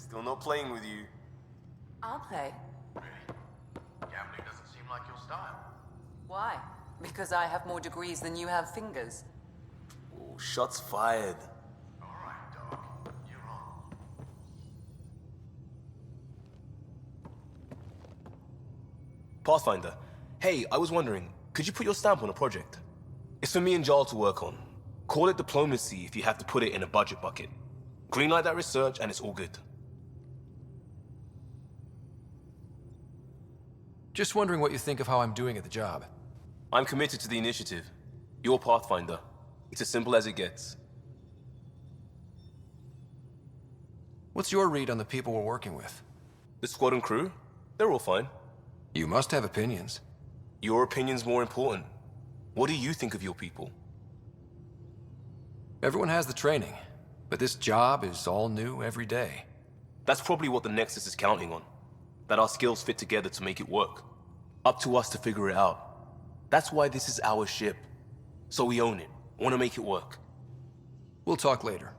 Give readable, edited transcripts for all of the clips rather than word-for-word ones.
Still not playing with you. I'll play. Really? Gambling doesn't seem like your style. Why? Because I have more degrees than you have fingers. Oh, shots fired. All right, dog. You're on. Pathfinder, hey, I was wondering, could you put your stamp on a project? It's for me and Jarl to work on. Call it diplomacy if you have to put it in a budget bucket. Greenlight that research and it's all good. Just wondering what you think of how I'm doing at the job. I'm committed to the initiative. You're Pathfinder. It's as simple as it gets. What's your read on the people we're working with? The squad and crew? They're all fine. You must have opinions. Your opinion's more important. What do you think of your people? Everyone has the training, but this job is all new every day. That's probably what the Nexus is counting on. That our skills fit together to make it work. Up to us to figure it out. That's why this is our ship. So we own it. Want to make it work. We'll talk later.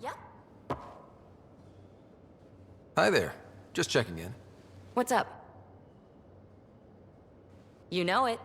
Yeah? Hi there. Just checking in. What's up? You know it.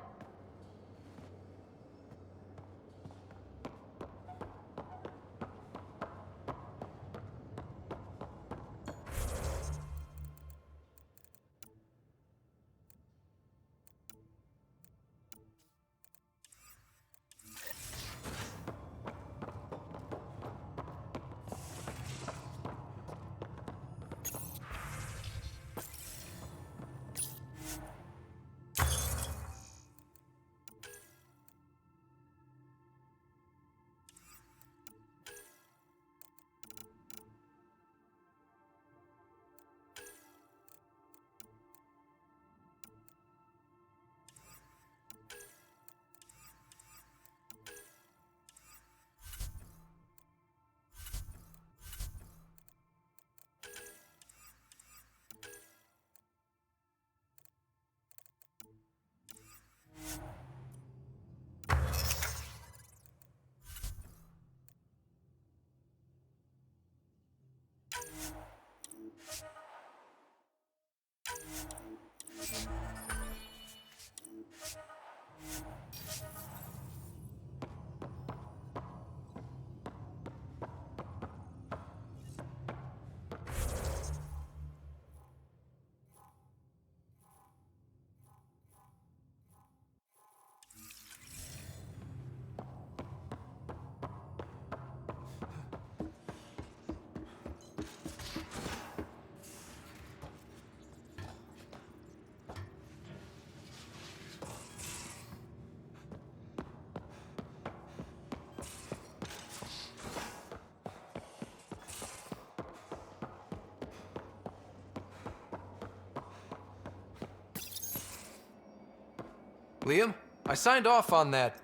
Liam, I signed off on that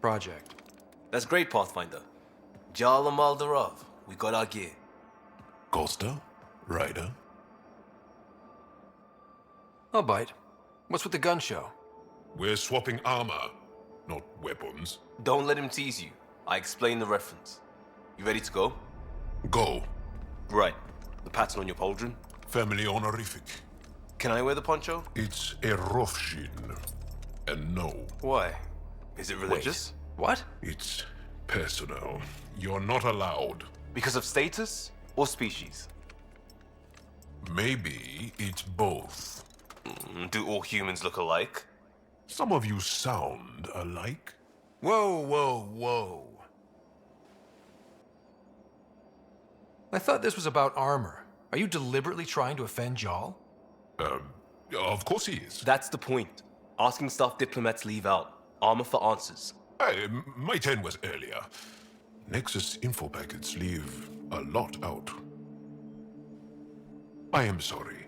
project. That's great, Pathfinder. Jarl and Maldarov, we got our gear. Costa? Ryder? I'll bite. What's with the gun show? We're swapping armor, not weapons. Don't let him tease you. I explained the reference. You ready to go? Go. Right. The pattern on your pauldron? Family honorific. Can I wear the poncho? It's a Rofshin. And no, Why? Is it religious? What? it's personal. You're not allowed. Because of status or species? Maybe it's both. Do all humans look alike? Some of you sound alike. Whoa, whoa, whoa. I thought this was about armor. Are you deliberately trying to offend Jarl? Of course he is. That's the point. Asking stuff diplomats leave out. Armor for answers. Hey, my turn was earlier. Nexus info packets leave a lot out. I am sorry.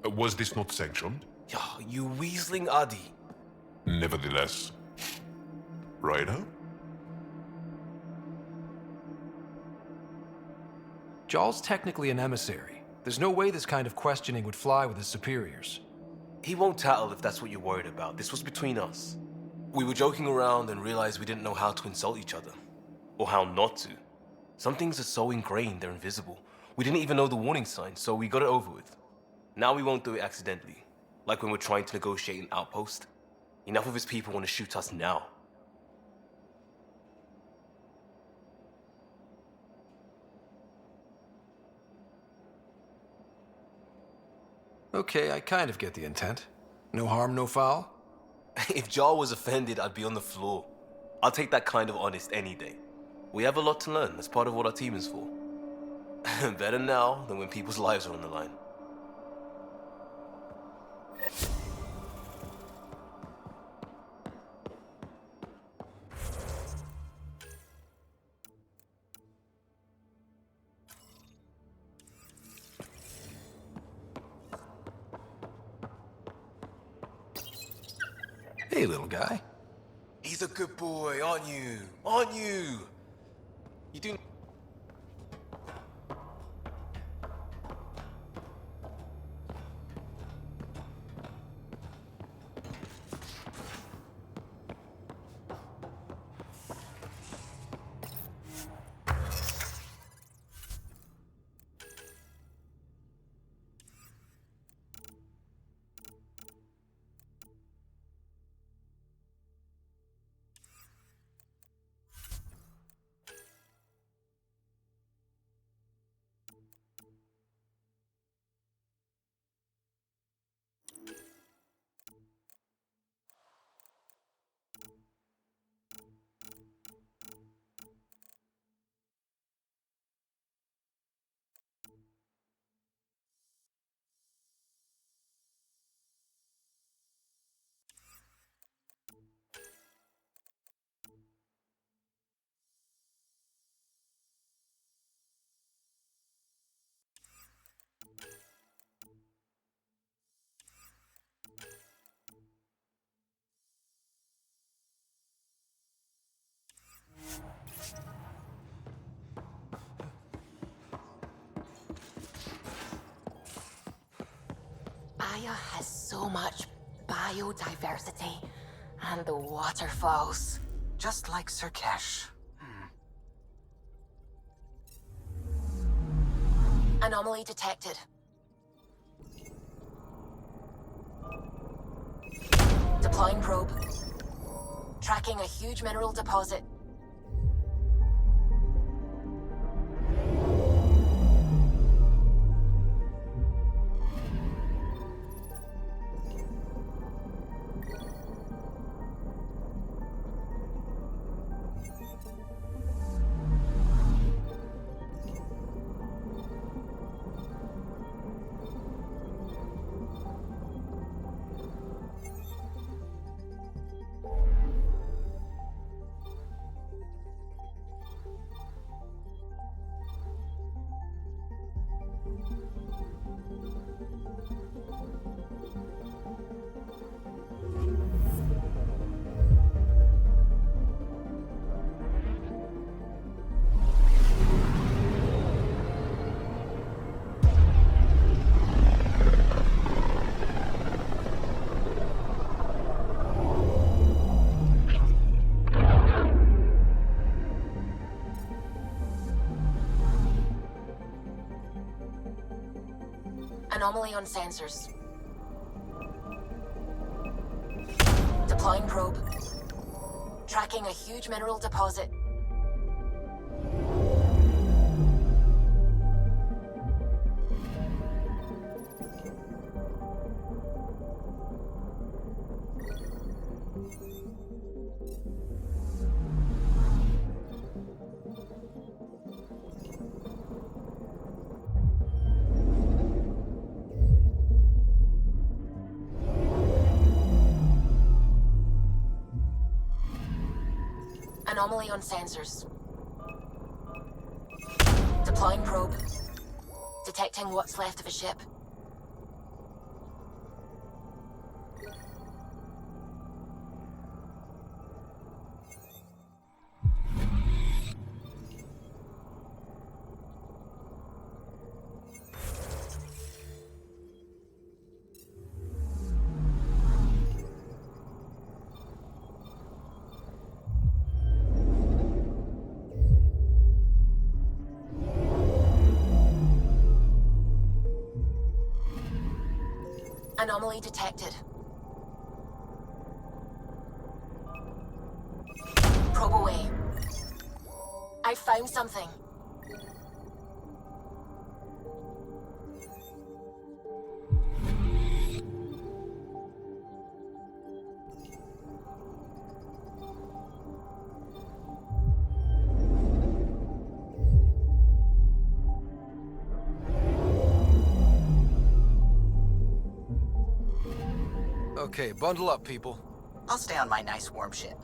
Was this not sanctioned? Yeah, you weaseling Adi. Nevertheless. Ryder? Jarl's technically an emissary. There's no way this kind of questioning would fly with his superiors. He won't tattle if that's what you're worried about. This was between us. We were joking around and realized we didn't know how to insult each other. Or how not to. Some things are so ingrained they're invisible. We didn't even know the warning signs, so we got it over with. Now we won't do it accidentally. Like when we're trying to negotiate an outpost. Enough of his people want to shoot us now. Okay, I kind of get the intent. No harm, no foul. If Jar was offended, I'd be on the floor. I'll take that kind of honest any day. We have a lot to learn. That's part of what our team is for. Better now than when people's lives are on the line. Hey, little guy. He's a good boy, aren't you? Aren't you? You do. Aya has so much biodiversity and the waterfalls. Just like Sirkesh. Anomaly detected. Deploying probe. Tracking a huge mineral deposit. Anomaly on sensors. Deploying probe. Tracking a huge mineral deposit. Anomaly on sensors. Deploying probe. Detecting what's left of a ship. Anomaly detected. Probe away. I found something. Okay, bundle up, people. I'll stay on my nice warm ship.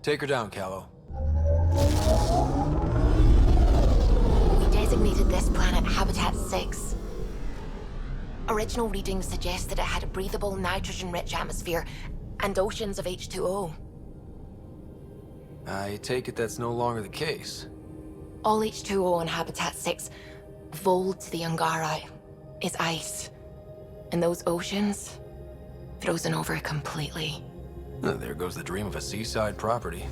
Take her down, Callow. We designated this planet Habitat 6. Original readings suggest that it had a breathable, nitrogen-rich atmosphere and oceans of H2O. I take it that's no longer the case. All H2O on Habitat 6, vold to the Angara, is ice. And those oceans, frozen over completely. There goes the dream of a seaside property.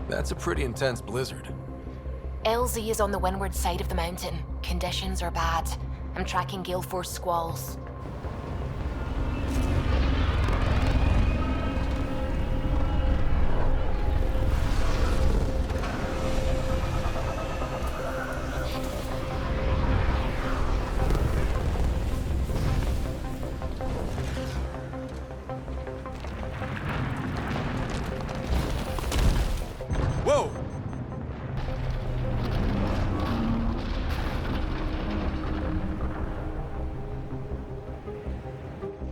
That's a pretty intense blizzard. LZ is on the windward side of the mountain. Conditions are bad. I'm tracking gale force squalls. Whoa!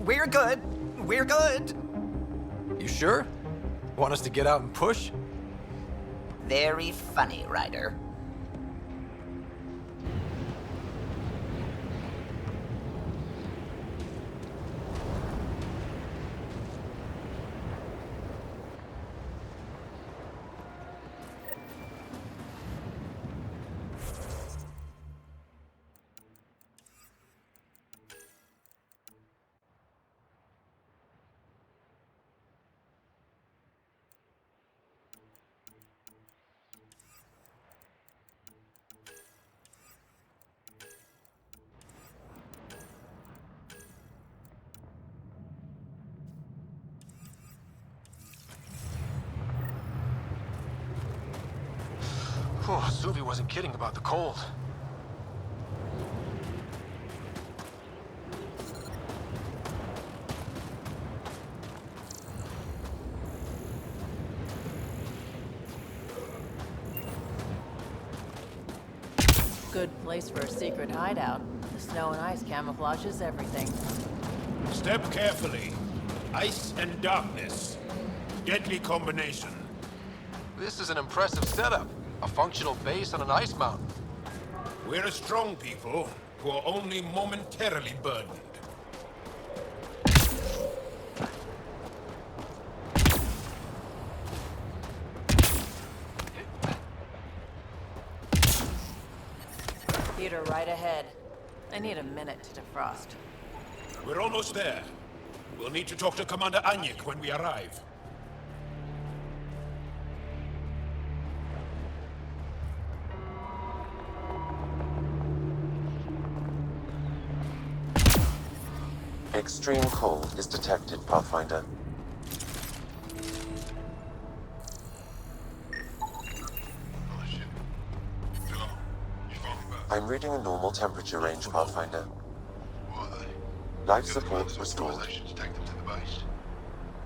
We're good. We're good. You sure? Want us to get out and push? Very funny, Ryder. Oh, Suvi wasn't kidding about the cold. Good place for a secret hideout. The snow and ice camouflages everything. Step carefully. Ice and darkness. Deadly combination. This is an impressive setup. A functional base on an ice mountain. We're a strong people who are only momentarily burdened. Peter, right ahead. I need a minute to defrost. We're almost there. We'll need to talk to Commander Anyik when we arrive. Extreme cold is detected, Pathfinder. I'm reading a normal temperature range, Pathfinder. Life support restored.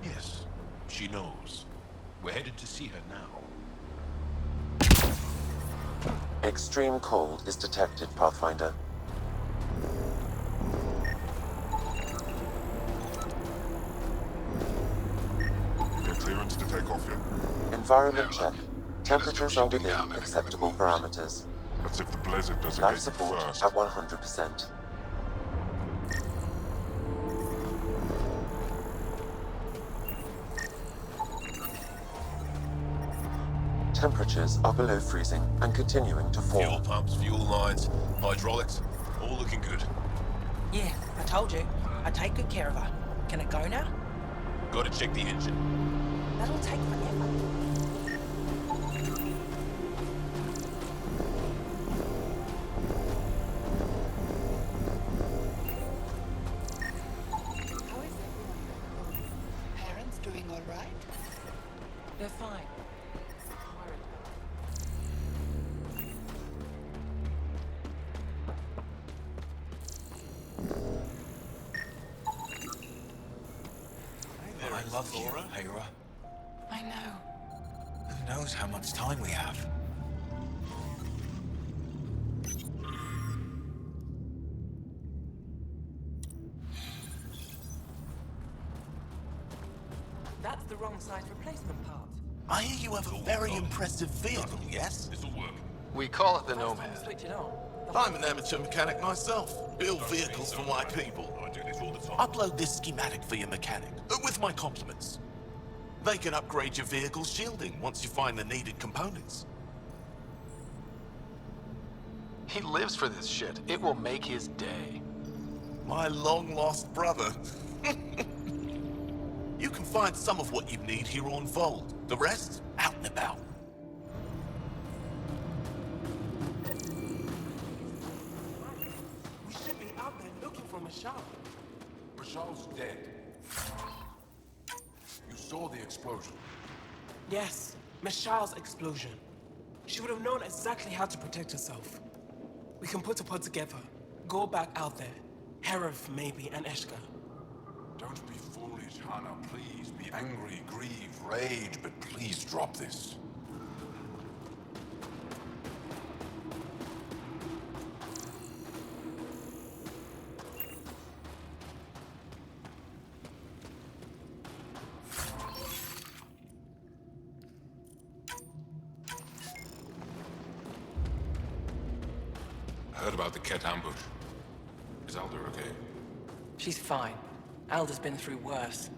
Yes, she knows. We're headed to see her now. Extreme cold is detected, Pathfinder. Clearance to take off yet? Environment check. Temperatures are within acceptable parameters. That's if the blizzard doesn't Life get you support first. at 100%. Temperatures are below freezing and continuing to fall. Fuel pumps, fuel lines, hydraulics, all looking good. Yeah, I told you. I take good care of her. Can it go now? Gotta check the engine. That'll take forever. How is everyone? Parents doing all right? They're fine. I love you, Hera. I know. Who knows how much time we have? That's the wrong size replacement part. I hear you have a very impressive vehicle, yes? This'll work. We call it the First time to Nomad. switch it on. I'm an amateur mechanic myself. Build vehicles for my people. I do this all the time. Upload this schematic for your mechanic, with my compliments. They can upgrade your vehicle's shielding once you find the needed components. He lives for this shit. It will make his day. My long-lost brother. You can find some of what you need here on Vold. The rest, out and about. We should be out there looking for Michelle. Rashal's dead. You saw the explosion. Yes, Michelle's explosion. She would have known exactly how to protect herself. We can put a pod together. Go back out there. Herif, maybe, and Eshka. Don't be foolish, Hannah. Please be angry, grieve, rage, but please drop this. Heard about the Ket ambush. Is Alder okay? She's fine. Alda's been through worse.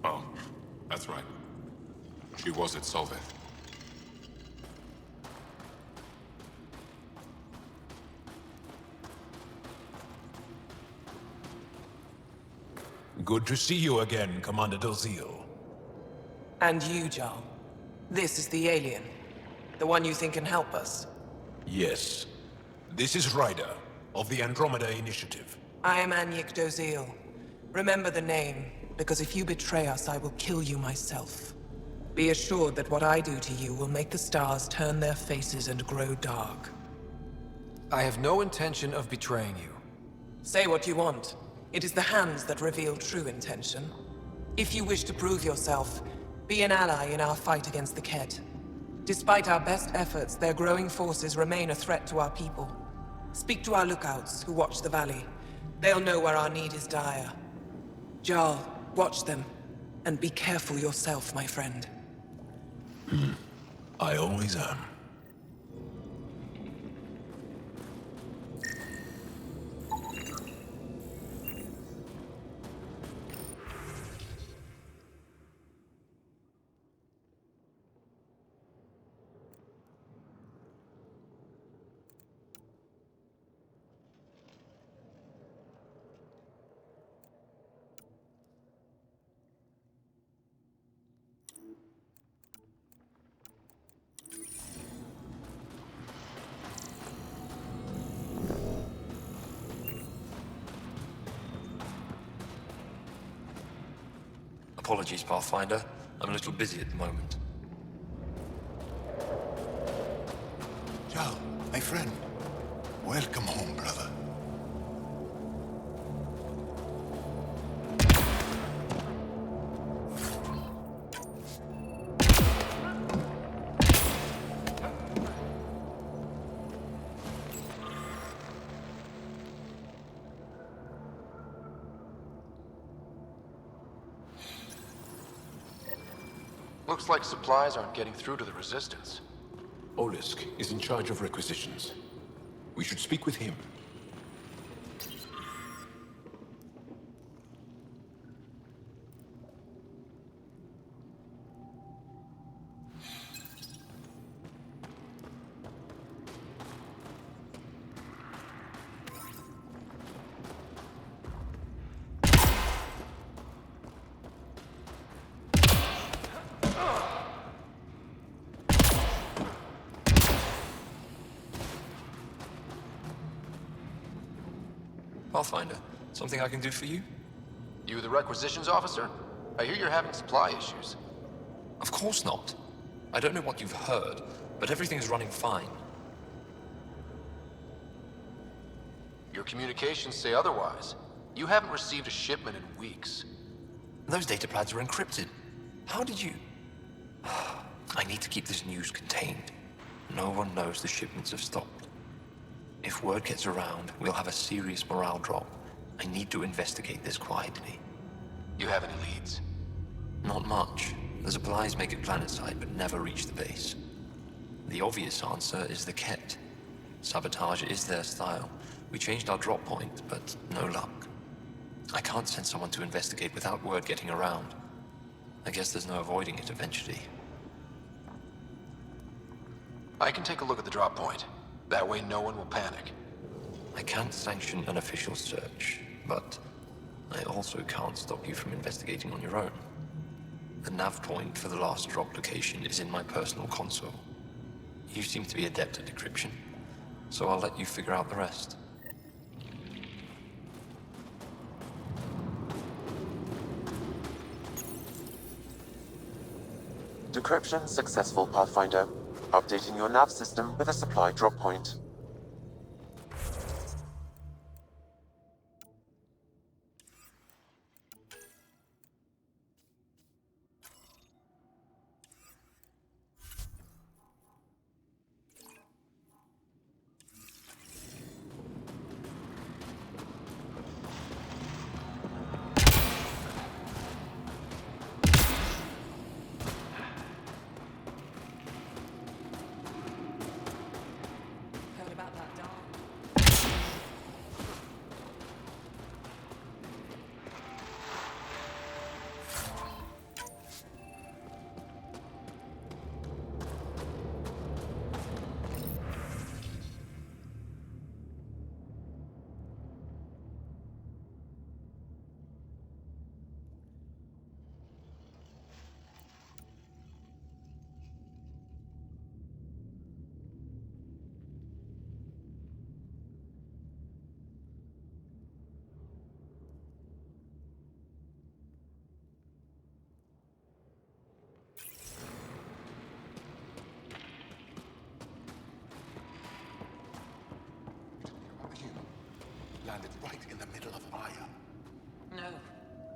Oh, that's right. She was at Solveth. Good to see you again, Commander Dalziel. And you, Jarl. This is the alien. The one you think can help us. Yes. This is Ryder, of the Andromeda Initiative. I am Anyik Doziel. Remember the name, because if you betray us, I will kill you myself. Be assured that what I do to you will make the stars turn their faces and grow dark. I have no intention of betraying you. Say what you want. It is the hands that reveal true intention. If you wish to prove yourself, be an ally in our fight against the Ket. Despite our best efforts, their growing forces remain a threat to our people. Speak to our lookouts, who watch the valley. They'll know where our need is dire. Jarl, watch them. And be careful yourself, my friend. I always am. Apologies, Pathfinder. I'm a little busy at the moment. Jarl, my friend. Welcome home, brother. Looks like supplies aren't getting through to the Resistance. Olisk is in charge of requisitions. We should speak with him. Pathfinder, something I can do for you? You the requisitions officer? I hear you're having supply issues. Of course not. I don't know what you've heard, but everything's running fine. Your communications say otherwise. You haven't received a shipment in weeks. Those data pads are encrypted. How did you... I need to keep this news contained. No one knows the shipments have stopped. If word gets around, we'll have a serious morale drop. I need to investigate this quietly. You have any leads? Not much. The supplies make it planetside, but never reach the base. The obvious answer is the Ket. Sabotage is their style. We changed our drop point, but no luck. I can't send someone to investigate without word getting around. I guess there's no avoiding it eventually. I can take a look at the drop point. That way no one will panic. I can't sanction an official search, but I also can't stop you from investigating on your own. The nav point for the last drop location is in my personal console. You seem to be adept at decryption, so I'll let you figure out the rest. Decryption successful, Pathfinder. Updating your nav system with a supply drop point. right in the middle of Aya. No.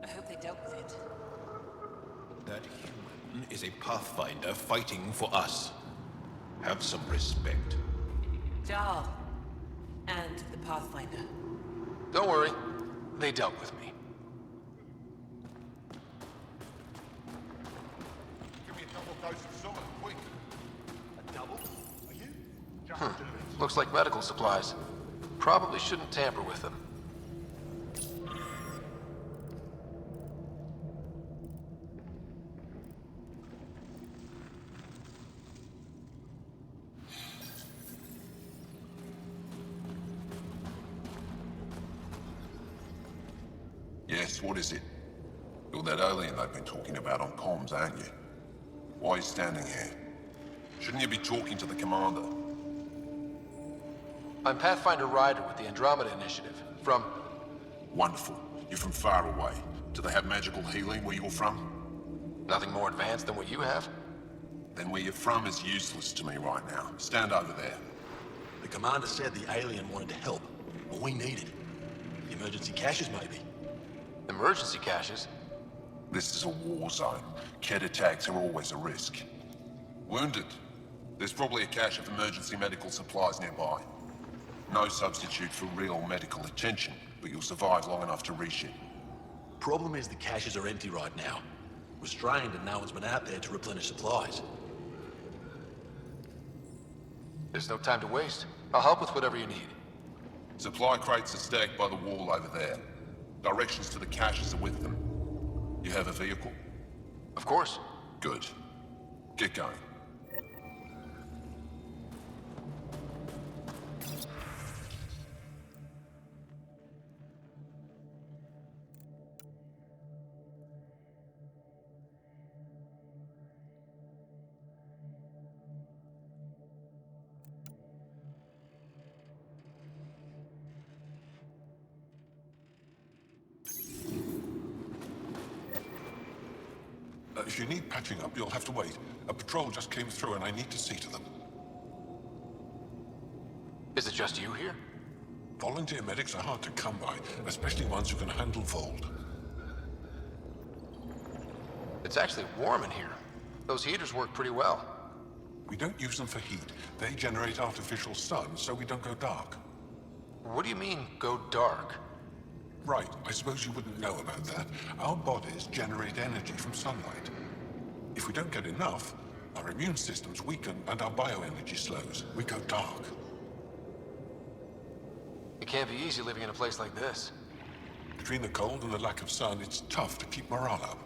I hope they dealt with it. That human is a Pathfinder fighting for us. Have some respect. Jarl. And the Pathfinder. Don't worry. They dealt with me. Give me a double dose of summon, quick. A double? Are you? Looks like medical supplies. Probably shouldn't tamper with them. Yes, what is it? You're that alien they've been talking about on comms, aren't you? Why are you standing here? Shouldn't you be talking to the commander? I'm Pathfinder Ryder with the Andromeda Initiative. From... Wonderful. You're from far away. Do they have magical healing where you're from? Nothing more advanced than what you have? Then where you're from is useless to me right now. Stand over there. The commander said the alien wanted to help. What we needed. Emergency caches, maybe. Emergency caches? This is a war zone. Kett attacks are always a risk. Wounded? There's probably a cache of emergency medical supplies nearby. No substitute for real medical attention, but you'll survive long enough to reship. Problem is the caches are empty right now. Restrained and no one's been out there to replenish supplies. There's no time to waste. I'll help with whatever you need. Supply crates are stacked by the wall over there. Directions to the caches are with them. You have a vehicle? Of course. Good. Get going. If you need patching up, you'll have to wait. A patrol just came through and I need to see to them. Is it just you here? Volunteer medics are hard to come by, especially ones who can handle Vold. It's actually warm in here. Those heaters work pretty well. We don't use them for heat. They generate artificial sun, so we don't go dark. What do you mean, go dark? Right, I suppose you wouldn't know about that. Our bodies generate energy from sunlight. If we don't get enough, our immune systems weaken and our bioenergy slows. We go dark. It can't be easy living in a place like this. Between the cold and the lack of sun, it's tough to keep morale up.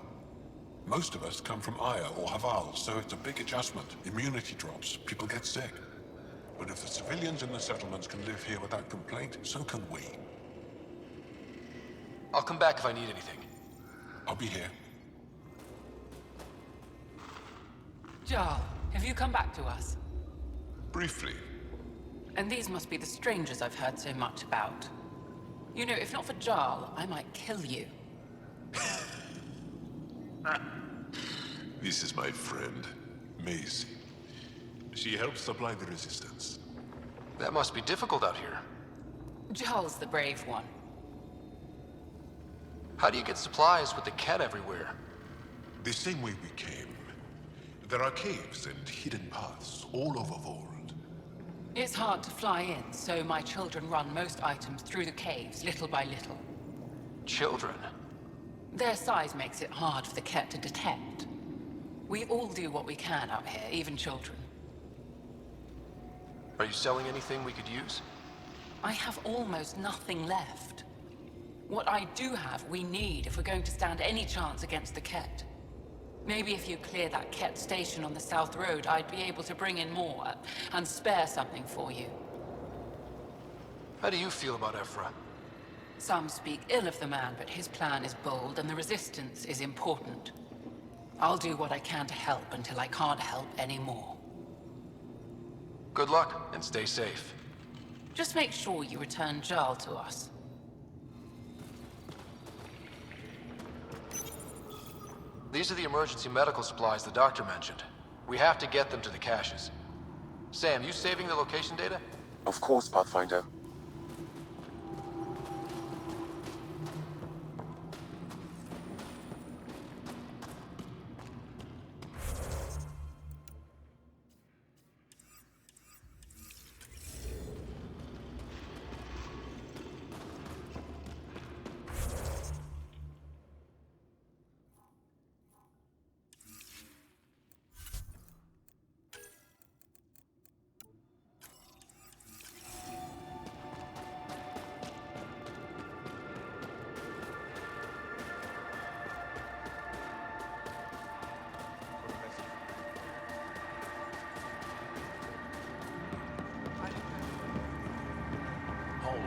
Most of us come from Aya or Haval, so it's a big adjustment. Immunity drops, people get sick. But if the civilians in the settlements can live here without complaint, so can we. I'll come back if I need anything. I'll be here. Jarl, have you come back to us? Briefly. And these must be the strangers I've heard so much about. You know, if not for Jarl, I might kill you. This is my friend, Maisie. She helps supply the resistance. That must be difficult out here. Jarl's the brave one. How do you get supplies with the cat everywhere? The same way we came. There are caves and hidden paths all over Vold. It's hard to fly in, so my children run most items through the caves, little by little. Children? Their size makes it hard for the Ket to detect. We all do what we can out here, even children. Are you selling anything we could use? I have almost nothing left. What I do have, we need if we're going to stand any chance against the Ket. Maybe if you clear that Ket station on the South Road, I'd be able to bring in more and spare something for you. How do you feel about Ephra? Some speak ill of the man, but his plan is bold and the resistance is important. I'll do what I can to help until I can't help anymore. Good luck, and stay safe. Just make sure you return Jarl to us. These are the emergency medical supplies the doctor mentioned. We have to get them to the caches. Sam, you saving the location data? Of course, Pathfinder.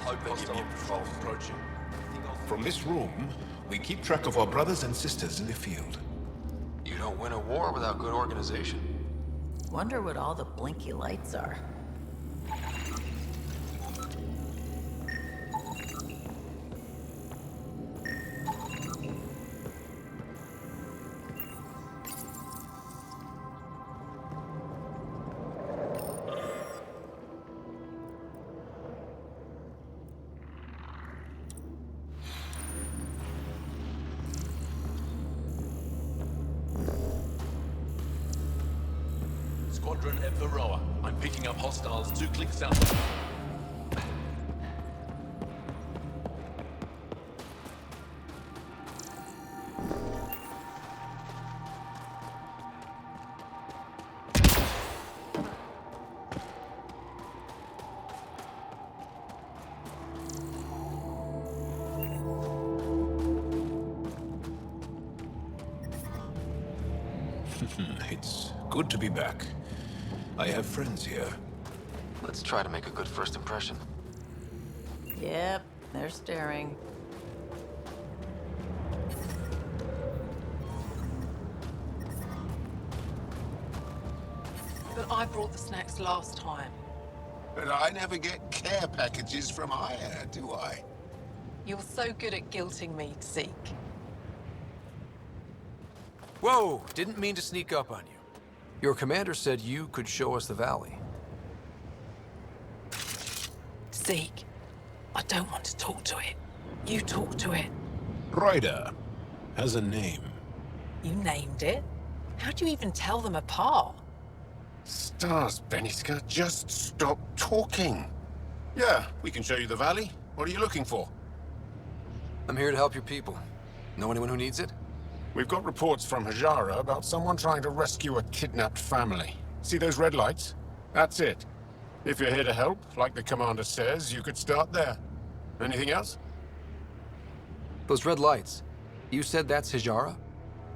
Hope they give me a patrol approaching. From this room, we keep track of our brothers and sisters in the field. You don't win a war without good organization. Wonder what all the blinky lights are. Squadron at Varroa. I'm picking up hostiles 2 clicks south. It's good to be back. I have friends here. Let's try to make a good first impression. Yep, they're staring. But I brought the snacks last time. But I never get care packages from Aya, do I? You're so good at guilting me, Zeke. Whoa! Didn't mean to sneak up on you. Your commander said you could show us the valley. Zeke, I don't want to talk to it. You talk to it. Ryder has a name. You named it? How'd you even tell them apart? Stars, Beniska, just stop talking. Yeah, we can show you the valley. What are you looking for? I'm here to help your people. Know anyone who needs it? We've got reports from Hajara about someone trying to rescue a kidnapped family. See those red lights? That's it. If you're here to help, like the commander says, you could start there. Anything else? Those red lights. You said that's Hijara?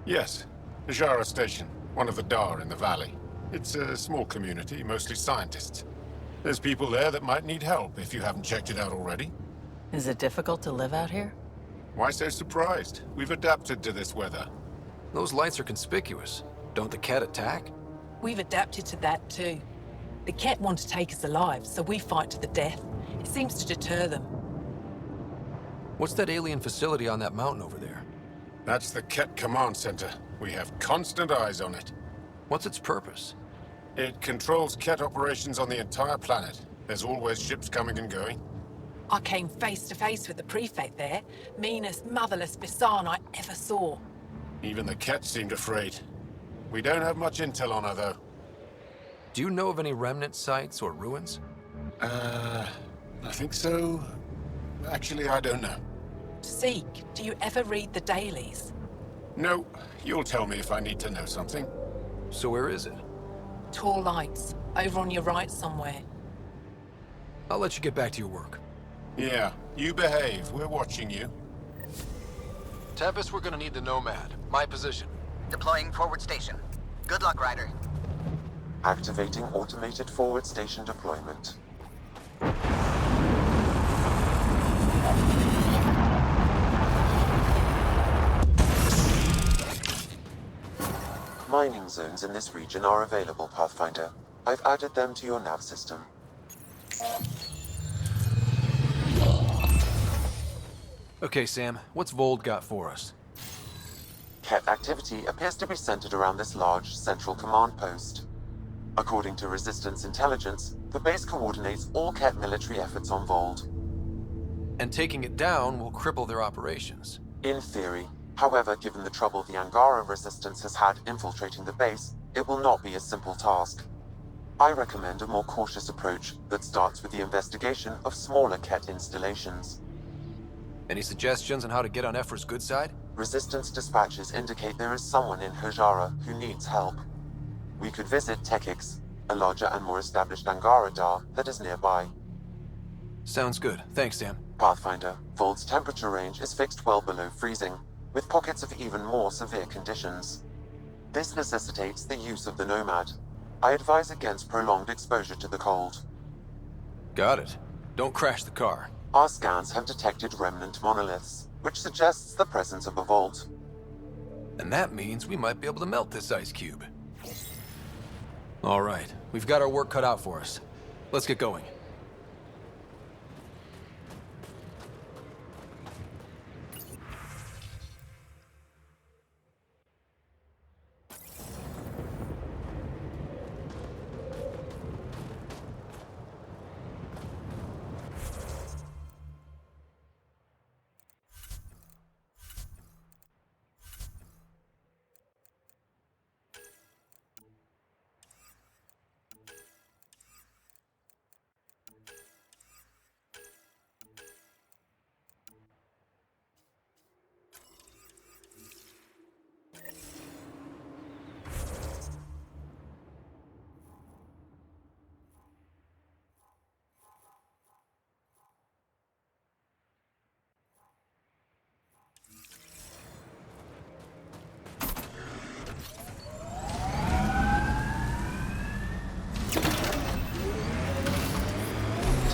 Yes. Hajara Station, one of the Dar in the valley. It's a small community, mostly scientists. There's people there that might need help if you haven't checked it out already. Is it difficult to live out here? Why so surprised? We've adapted to this weather. Those lights are conspicuous. Don't the Ket attack? We've adapted to that too. The Ket want to take us alive, so we fight to the death. It seems to deter them. What's that alien facility on that mountain over there? That's the Ket Command Center. We have constant eyes on it. What's its purpose? It controls Ket operations on the entire planet. There's always ships coming and going. I came face to face with the prefect there. Meanest, motherless Bisan I ever saw. Even the Ket seemed afraid. We don't have much intel on her, though. Do you know of any remnant sites or ruins? I think so. Actually, I don't know. Zeke, do you ever read the dailies? No, you'll tell me if I need to know something. So where is it? Tall lights, over on your right somewhere. I'll let you get back to your work. Yeah, you behave. We're watching you. Tempest, we're gonna need the Nomad. My position. Deploying forward station. Good luck, Ryder. Activating automated forward station deployment. Mining zones in this region are available, Pathfinder. I've added them to your nav system. Okay, Sam, what's Vold got for us? Ket activity appears to be centered around this large central command post. According to Resistance intelligence, the base coordinates all Ket military efforts on Vold. And taking it down will cripple their operations. In theory. However, given the trouble the Angara Resistance has had infiltrating the base, it will not be a simple task. I recommend a more cautious approach that starts with the investigation of smaller Ket installations. Any suggestions on how to get on Ephra's good side? Resistance dispatches indicate there is someone in Hajara who needs help. We could visit Tekix, a larger and more established Angara Dar that is nearby. Sounds good. Thanks, Sam. Pathfinder, Vold's temperature range is fixed well below freezing, with pockets of even more severe conditions. This necessitates the use of the Nomad. I advise against prolonged exposure to the cold. Got it. Don't crash the car. Our scans have detected remnant monoliths, which suggests the presence of a vault. And that means we might be able to melt this ice cube. All right, we've got our work cut out for us. Let's get going.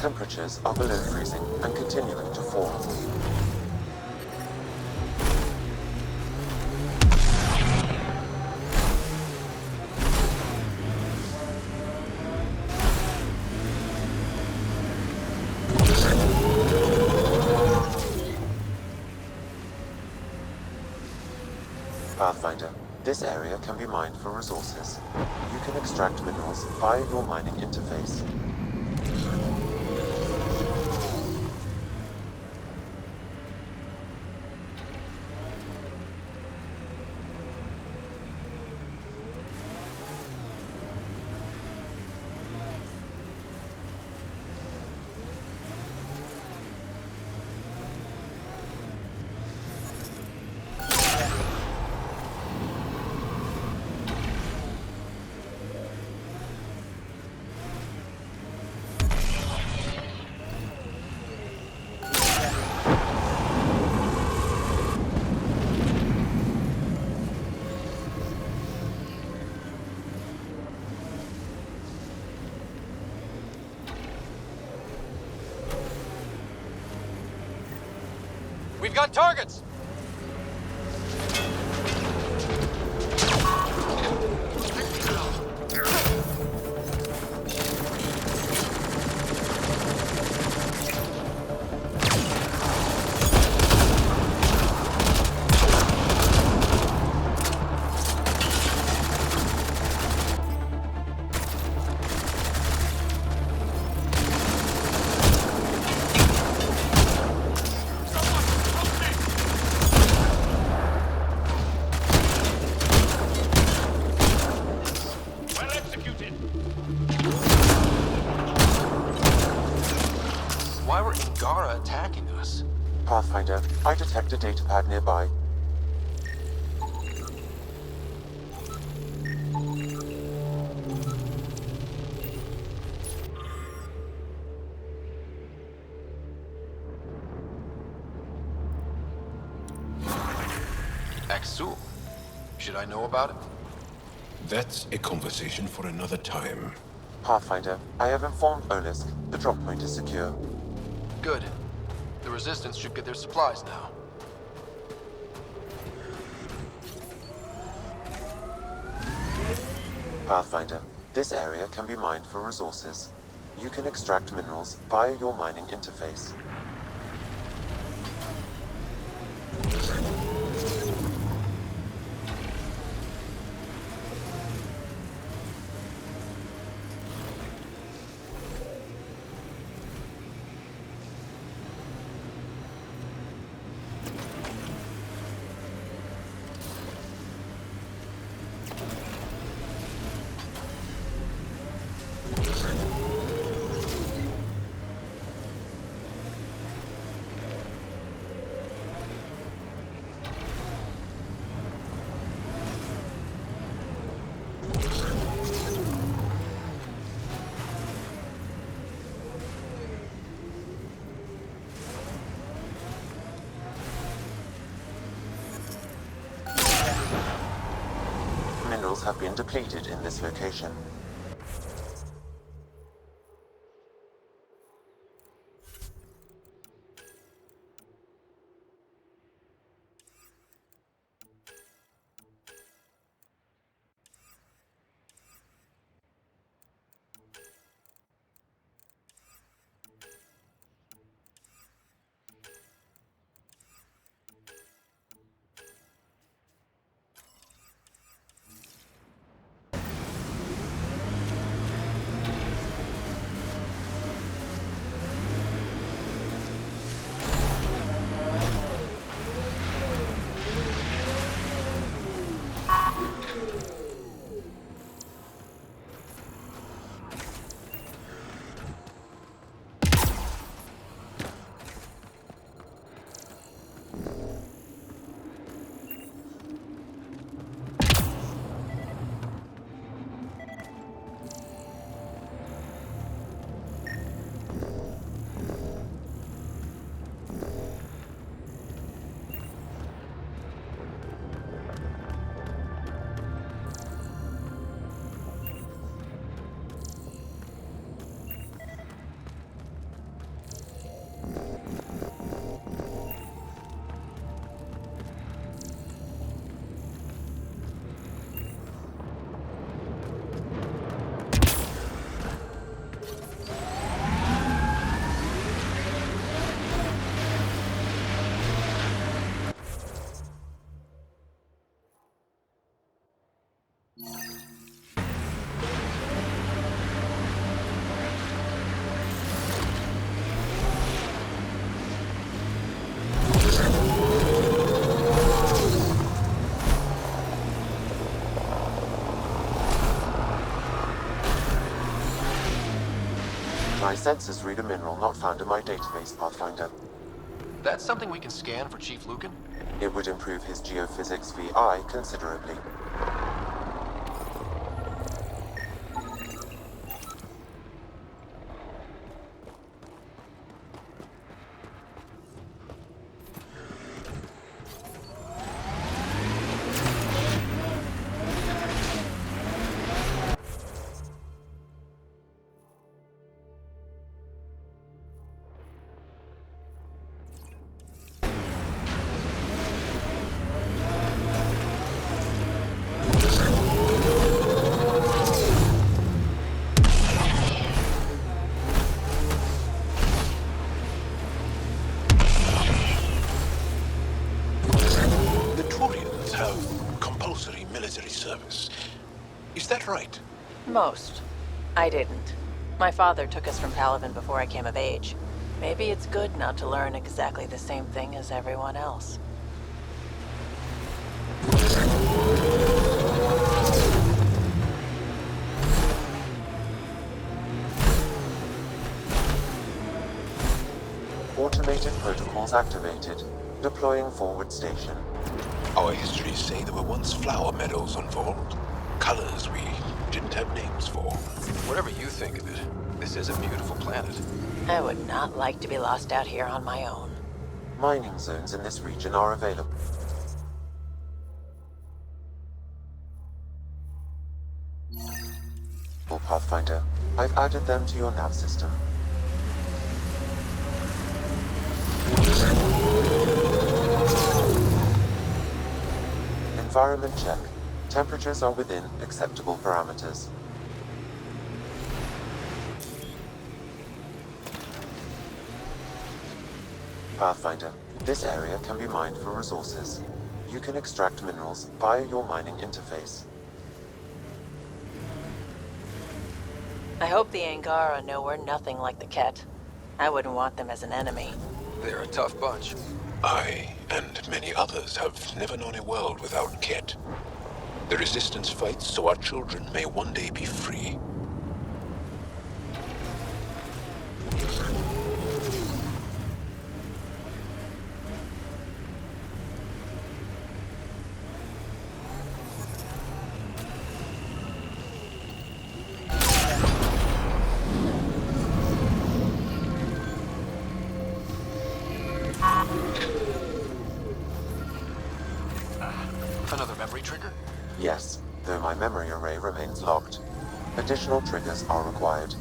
Temperatures are below freezing and continuing to fall. Pathfinder, this area can be mined for resources. You can extract minerals via your mining interface. We've got targets! Why were Ingara attacking us? Pathfinder, I detect a datapad nearby. Axul. Should I know about it? That's a conversation for another time. Pathfinder, I have informed Olisk. The drop point is secure. Good. The Resistance should get their supplies now. Pathfinder, this area can be mined for resources. You can extract minerals via your mining interface. Minerals have been depleted in this location. My sensors read a mineral not found in my database, Pathfinder. That's something we can scan for Chief Lucan? It would improve his geophysics VI considerably. military service. Is that right? Most. I didn't. My father took us from Palaven before I came of age. Maybe it's good not to learn exactly the same thing as everyone else. Automated protocols activated. Deploying forward station. Our histories say there were once flower meadows on Vault. Colors we didn't have names for. Whatever you think of it, this is a beautiful planet. I would not like to be lost out here on my own. Mining zones in this region are available. Pathfinder, I've added them to your nav system. Environment check. Temperatures are within acceptable parameters. Pathfinder, this area can be mined for resources. You can extract minerals via your mining interface. I hope the Angara know we're nothing like the Ket. I wouldn't want them as an enemy. They're a tough bunch. I, and many others, have never known a world without Ket. The Resistance fights so our children may one day be free. Another memory trigger? Yes, though my memory array remains locked. Additional triggers are required.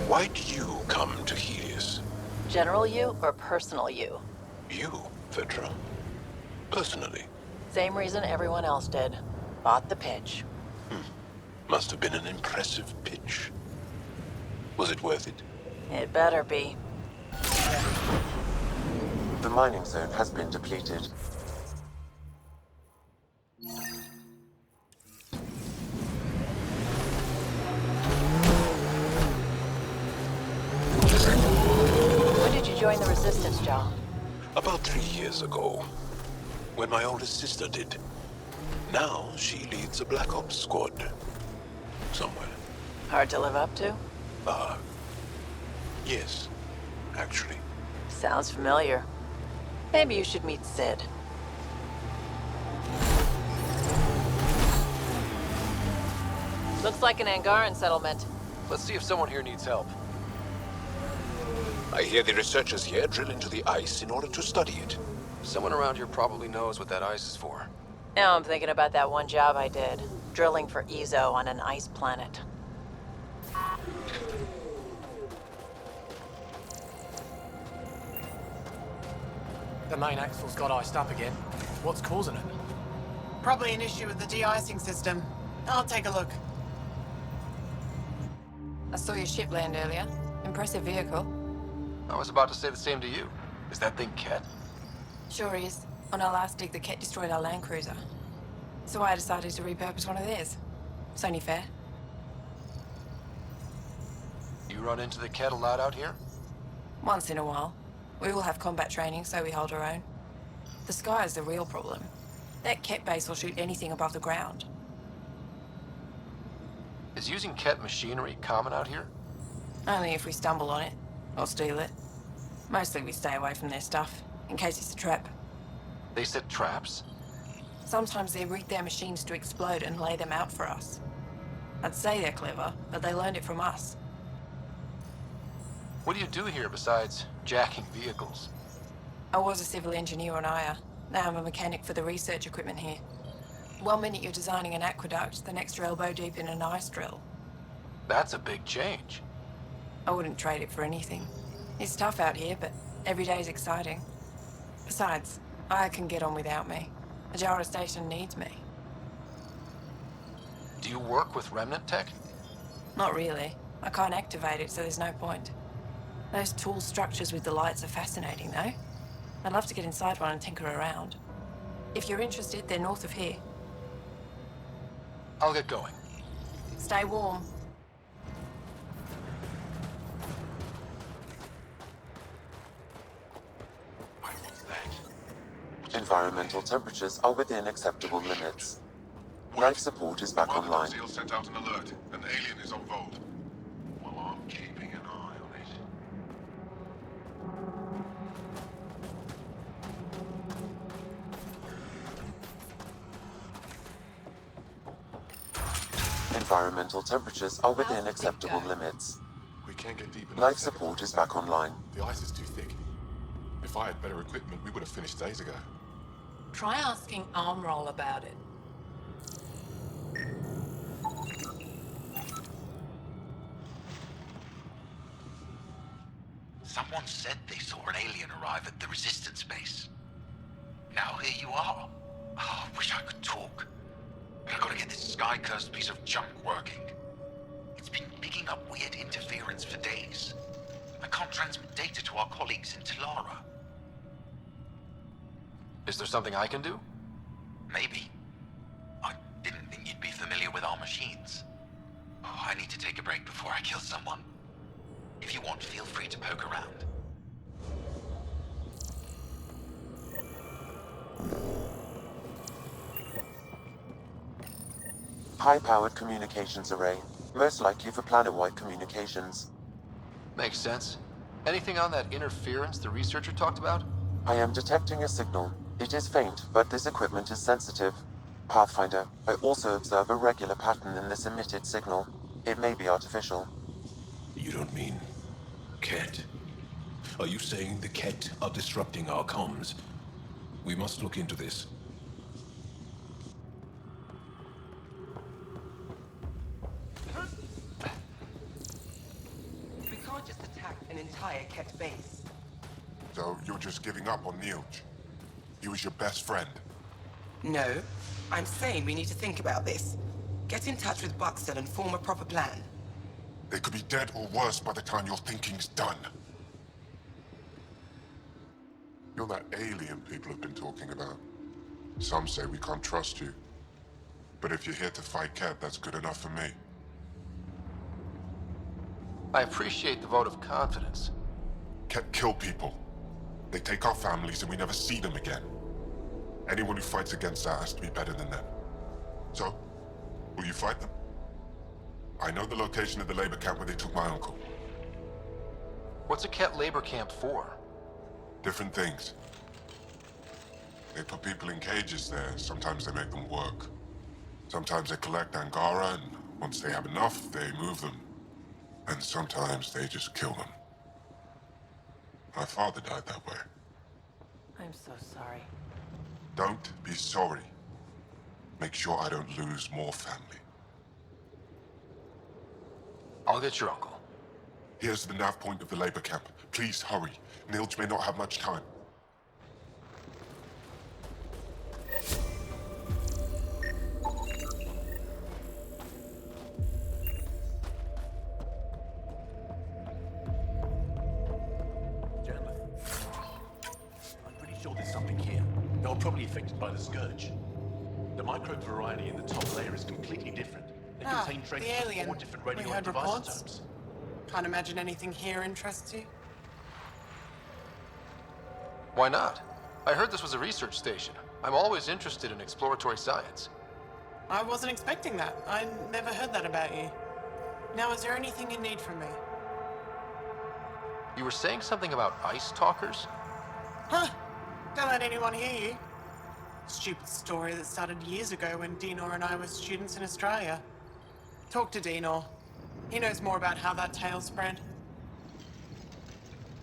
Why did you come to Helios? General you or personal you? You, Vetra. Personally. Same reason everyone else did. Bought the pitch. Must have been an impressive pitch. Was it worth it? It better be. The mining zone has been depleted. When did you join the Resistance, John? About 3 years ago, when my oldest sister did. Now she leads a Black Ops squad. Somewhere. Hard to live up to? Yes, actually. Sounds familiar. Maybe you should meet Sid. Looks like an Angaran settlement. Let's see if someone here needs help. I hear the researchers here drill into the ice in order to study it. Someone around here probably knows what that ice is for. Now I'm thinking about that one job I did. Drilling for Ezo on an ice planet. The main axle's got iced up again. What's causing it? Probably an issue with the de-icing system. I'll take a look. I saw your ship land earlier. Impressive vehicle. I was about to say the same to you. Is that thing Ket? Sure is. On our last dig, the Ket destroyed our land cruiser. So I decided to repurpose one of theirs. It's only fair. You run into the Ket a lot out here? Once in a while. We all have combat training, so we hold our own. The sky is the real problem. That Ket base will shoot anything above the ground. Is using Ket machinery common out here? Only if we stumble on it, or steal it. Mostly we stay away from their stuff, in case it's a trap. They set traps? Sometimes they rig their machines to explode and lay them out for us. I'd say they're clever, but they learned it from us. What do you do here besides jacking vehicles? I was a civil engineer on Aya. Now I'm a mechanic for the research equipment here. One minute you're designing an aqueduct, the next you're elbow deep in an ice drill. That's a big change. I wouldn't trade it for anything. It's tough out here, but every day's exciting. Besides, Aya can get on without me. Ajara Station needs me. Do you work with remnant tech? Not really. I can't activate it, so there's no point. Those tool structures with the lights are fascinating, though. I'd love to get inside one and tinker around. If you're interested, they're north of here. I'll get going. Stay warm. Environmental temperatures are within acceptable limits. Life support is back online. Seal sent out an alert. An alien is on Vault. Well, I'm keeping an eye on it. Environmental temperatures are within acceptable limits. We can't get deep enough. Life support is back online. The ice is too thick. If I had better equipment, we would have finished days ago. Try asking Armroll about it. Someone said they saw an alien arrive at the Resistance base. Now here you are. Oh, I wish I could talk. But I gotta get this sky-cursed piece of junk working. It's been picking up weird interference for days. I can't transmit data to our colleagues in Talara. Is there something I can do? Maybe. I didn't think you'd be familiar with our machines. Oh, I need to take a break before I kill someone. If you want, feel free to poke around. High-powered communications array, most likely for planet-wide communications. Makes sense. Anything on that interference the researcher talked about? I am detecting a signal. It is faint, but this equipment is sensitive. Pathfinder, I also observe a regular pattern in this emitted signal. It may be artificial. You don't mean Ket? Are you saying the Ket are disrupting our comms? We must look into this. We can't just attack an entire Ket base. So you're just giving up on Neilj? He was your best friend. No. I'm saying we need to think about this. Get in touch with Buxton and form a proper plan. They could be dead or worse by the time your thinking's done. You're that alien people have been talking about. Some say we can't trust you. But if you're here to fight Ket, that's good enough for me. I appreciate the vote of confidence. Ket kill people. They take our families and we never see them again. Anyone who fights against that has to be better than them. So, will you fight them? I know the location of the labor camp where they took my uncle. What's a Ket labor camp for? Different things. They put people in cages there. Sometimes they make them work. Sometimes they collect Angara, and once they have enough, they move them. And sometimes they just kill them. My father died that way. I'm so sorry. Don't be sorry. Make sure I don't lose more family. I'll get your uncle. Here's the nav point of the labor camp. Please hurry. Neilj may not have much time. Gentlemen, I'm pretty sure there's something here. They were probably affected by the Scourge. The microbe variety in the top layer is completely different. They contain traces the of alien. 4 different We heard radioactive reports. isotopes. Can't imagine anything here interests you. Why not? I heard this was a research station. I'm always interested in exploratory science. I wasn't expecting that. I never heard that about you. Now, is there anything you need from me? You were saying something about ice talkers? Huh? Don't let anyone hear you. Stupid story that started years ago when Dinor and I were students in Australia. Talk to Dinor. He knows more about how that tale spread.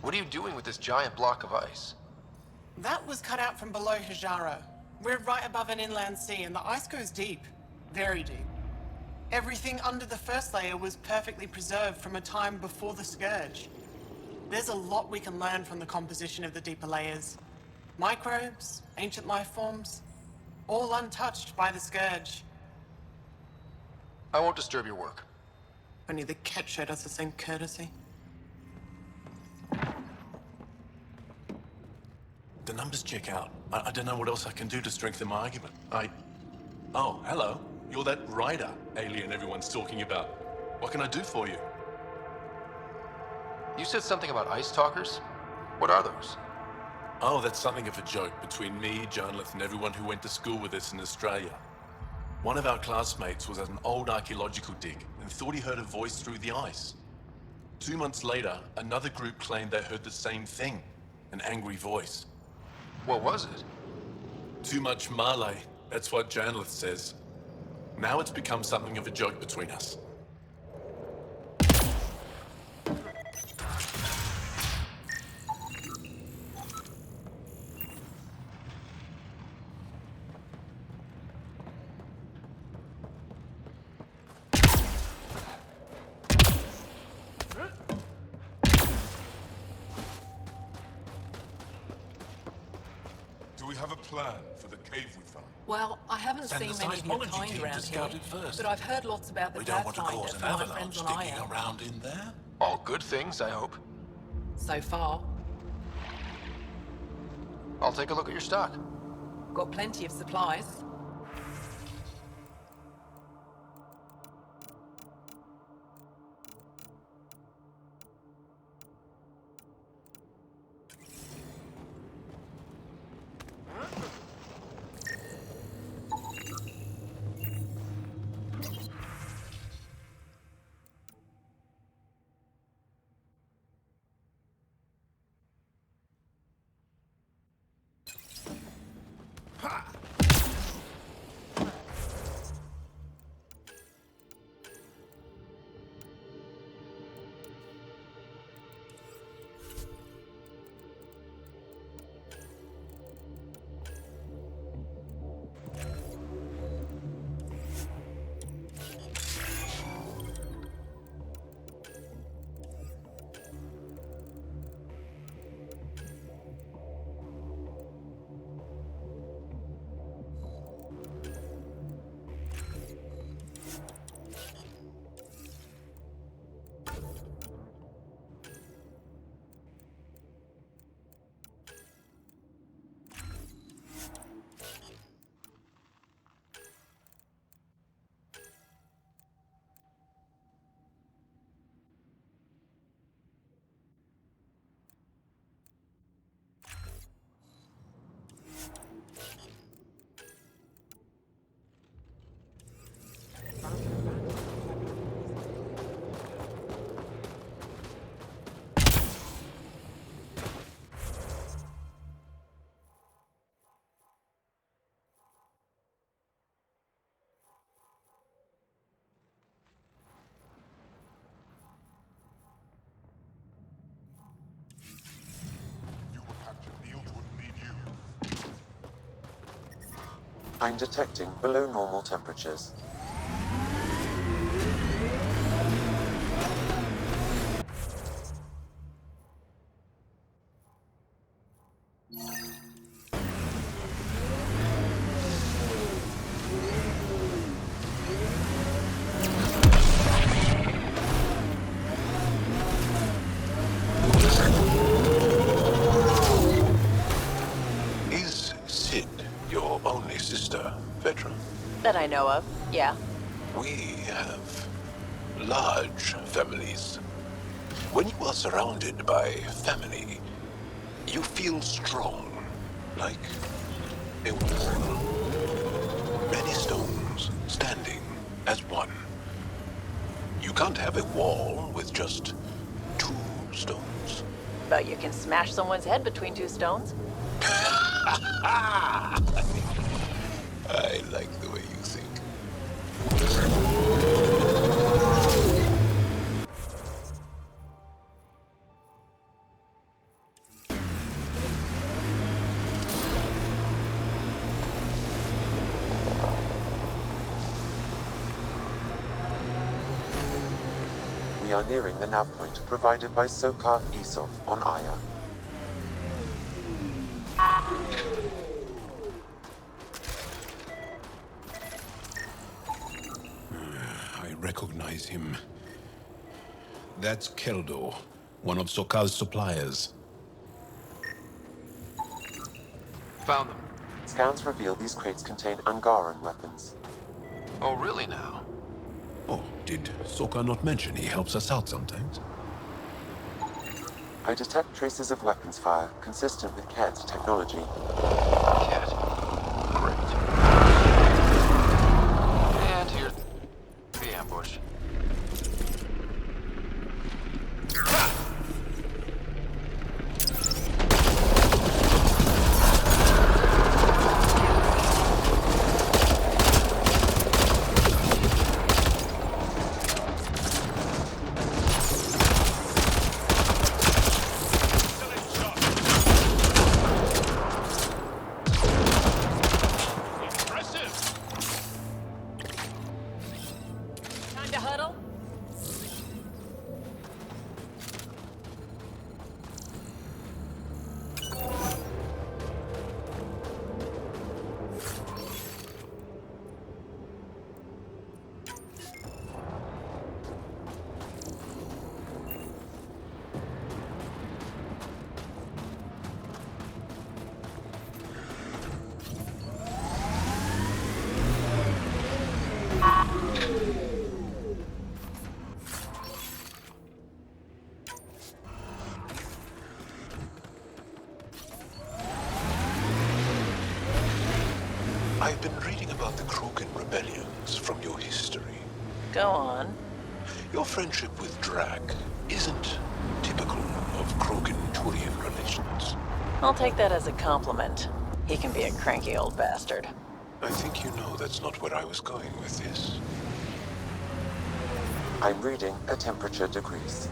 What are you doing with this giant block of ice? That was cut out from below Hijaro. We're right above an inland sea and the ice goes deep. Very deep. Everything under the first layer was perfectly preserved from a time before the Scourge. There's a lot we can learn from the composition of the deeper layers. Microbes, ancient life forms, all untouched by the Scourge. I won't disturb your work. Only the Ket showed us the same courtesy. The numbers check out. I don't know what else I can do to strengthen my argument. Oh, hello. You're that rider alien everyone's talking about. What can I do for you? You said something about ice talkers? What are those? Oh, that's something of a joke between me, Journalist, and everyone who went to school with us in Australia. One of our classmates was at an old archaeological dig and thought he heard a voice through the ice. 2 months later, another group claimed they heard the same thing, an angry voice. What was it? Too much Malay, that's what Journalist says. Now it's become something of a joke between us. Do we have a plan for the cave we found? Well, I haven't Send seen the many of your seismology kind team around to scout here, it first. but I've heard lots about the We don't want to Pathfinder cause an from my avalanche friends on digging Io. around in there. All good things, I hope. So far, I'll take a look at your stock. got plenty of supplies. I'm detecting below normal temperatures. Is Sid your only sister, veteran? That I know of, yeah. We have large families. When you are surrounded by family, you feel strong, like a wall. Many stones standing as one. You can't have a wall with just two stones. Bet you can smash someone's head between two stones. I like the way you think. We are nearing the nav point provided by Sokar Isov on Aya. I recognize him. That's Keldo, one of Sokal's suppliers. Found them. Scans reveal these crates contain Angaran weapons. Oh, really now? Oh, did Sokal not mention he helps us out sometimes? I detect traces of weapons fire consistent with Ked's technology. Cat. Great. And here's the ambush. Time to huddle? I've been reading about the Krogan rebellions from your history. Go on. Your friendship with Drag isn't typical of Krogan-Turian relations. I'll take that as a compliment. He can be a cranky old bastard. I think you know that's not where I was going with this. I'm reading a temperature degrees.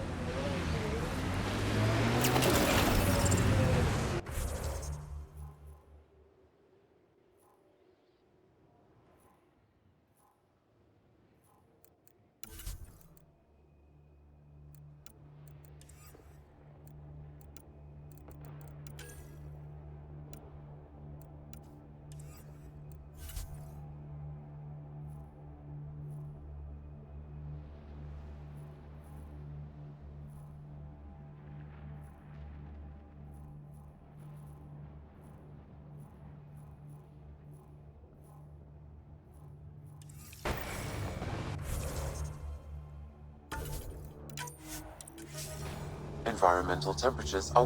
Environmental temperatures are